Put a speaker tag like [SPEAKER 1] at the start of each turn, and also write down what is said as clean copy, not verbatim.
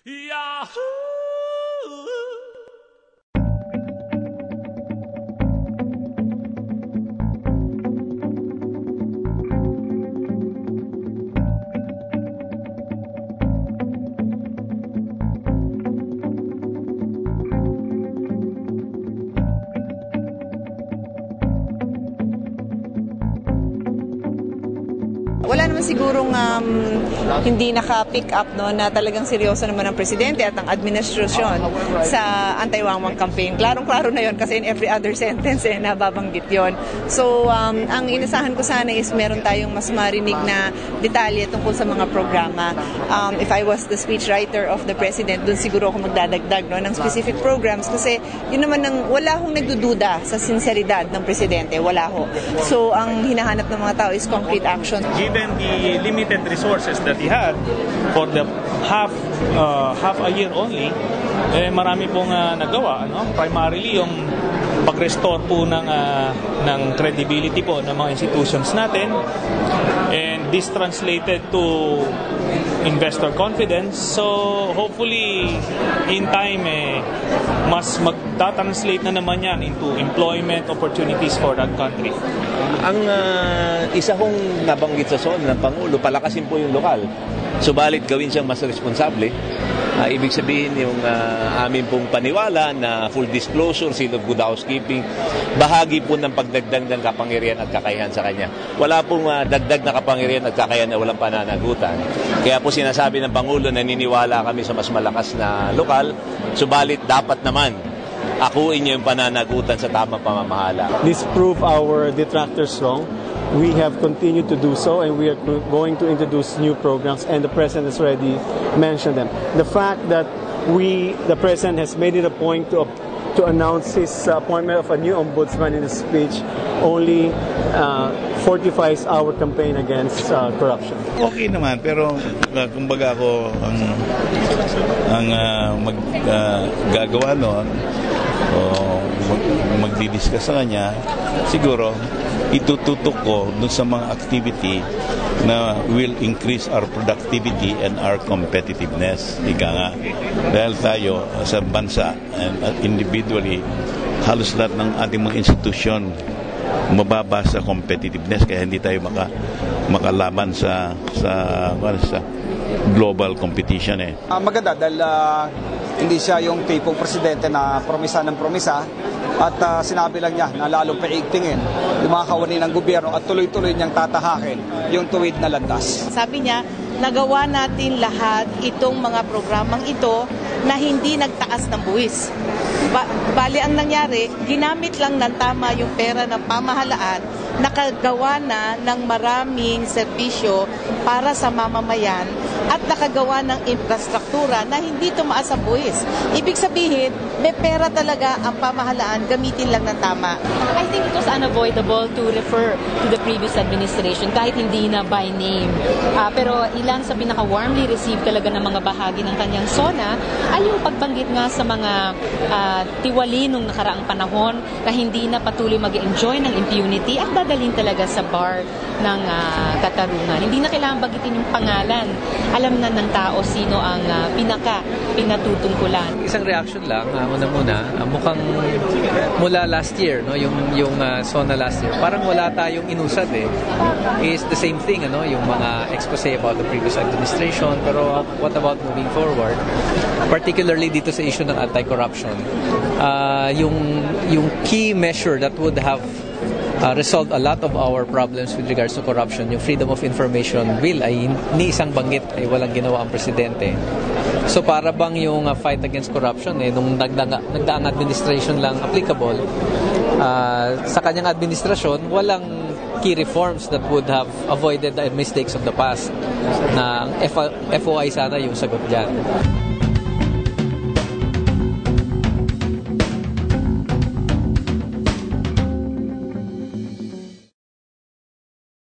[SPEAKER 1] Yahoo!
[SPEAKER 2] Wala naman sigurong hindi naka-pick up na talagang seryoso naman ang presidente at ang administrasyon sa anti-wangwang campaign. Klarong-klaro na yon kasi in every other sentence nababanggit yon. So, ang inasahan ko sana is meron tayong mas marinig na detalye tungkol sa mga programa. If I was the speechwriter of the president, dun siguro ako magdadagdag ng specific programs kasi yun naman wala hong nagdududa sa sinseridad ng presidente. Wala ho. So, ang hinahanap ng mga tao is concrete action.
[SPEAKER 3] Given the limited resources that he had for the half a year only, marami pong nagawa. Primarily yung pag-restore po ng credibility po ng mga institutions natin, and this translated to investor confidence. So hopefully in time mas magta-translate na naman yan into employment opportunities for that country.
[SPEAKER 4] Ang isa kong nabanggit sa SONA ng Pangulo, palakasin po yung lokal. Subalit gawin siyang mas responsable. Ibig sabihin yung amin pong paniwala na full disclosure, seal of good housekeeping, bahagi po ng pagdagdag ng kapangyarihan at kakayahan sa kanya. Wala pong dagdag na kapangyarihan at kakayahan na walang pananagutan. Kaya po sinasabi ng Pangulo, naniniwala kami sa mas malakas na lokal, subalit dapat naman akuin niyo yung pananagutan sa tamang pamamahala.
[SPEAKER 5] This prove our detractors wrong. We have continued to do so, and we are going to introduce new programs, and the President has already mentioned them. The fact that the President has made it a point to announce his appointment of a new ombudsman in his speech only fortifies our campaign against corruption.
[SPEAKER 6] Okay naman, pero kumbaga ako ang maggagawa noon o magdidiscuss sa kanya, siguro itututok ko dun sa mga activity na will increase our productivity and our competitiveness. Ika nga, dahil tayo sa bansa and individually, halos lahat ng ating mga institusyon mababa sa competitiveness, kaya hindi tayo makalaban sa global competition.
[SPEAKER 7] Maganda dahil hindi siya yung tipong presidente na promisa ng promisa at sinabi lang niya na lalong paigtingin yung mga kawani ng gobyerno at tuloy-tuloy niyang tatahakin yung tuwid na landas.
[SPEAKER 8] Sabi niya, nagawa natin lahat itong mga programang ito na hindi nagtaas ng buwis. Bali ang nangyari, ginamit lang ng tama yung pera ng pamahalaan, nakagawa na ng maraming serbisyo para sa mamamayan at nakagawa ng infrastruktura na hindi tumaas ang buwis. Ibig sabihin, may pera talaga ang pamahalaan, gamitin lang ng tama.
[SPEAKER 9] I think it was unavoidable to refer to the previous administration kahit hindi na by name. Pero ilan sa pinaka-warmly received talaga ng mga bahagi ng kanyang SONA ay yung pagbanggit nga sa mga tiwali nung nakaraang panahon na hindi na patuloy mag-enjoy ng impunity at dadalhin talaga sa bar ng katarungan. Hindi na kailangan bagitin yung pangalan. Alam na ng tao sino ang pinatutungkulan.
[SPEAKER 10] Isang reaction lang, muna, mukhang mula last year, no, yung SONA last year, parang wala tayong inusad It's the same thing, yung mga expose about the previous administration, pero what about moving forward? Particularly dito sa issue ng anti-corruption. Yung key measure that would have resolved a lot of our problems with regards to corruption, yung Freedom of Information Bill ay ni isang banggit ay walang ginawa ang presidente. So para bang yung fight against corruption nung nagdaang administration lang applicable, sa kanyang administrasyon walang key reforms that would have avoided the mistakes of the past, na FOI sana yung sagot dyan.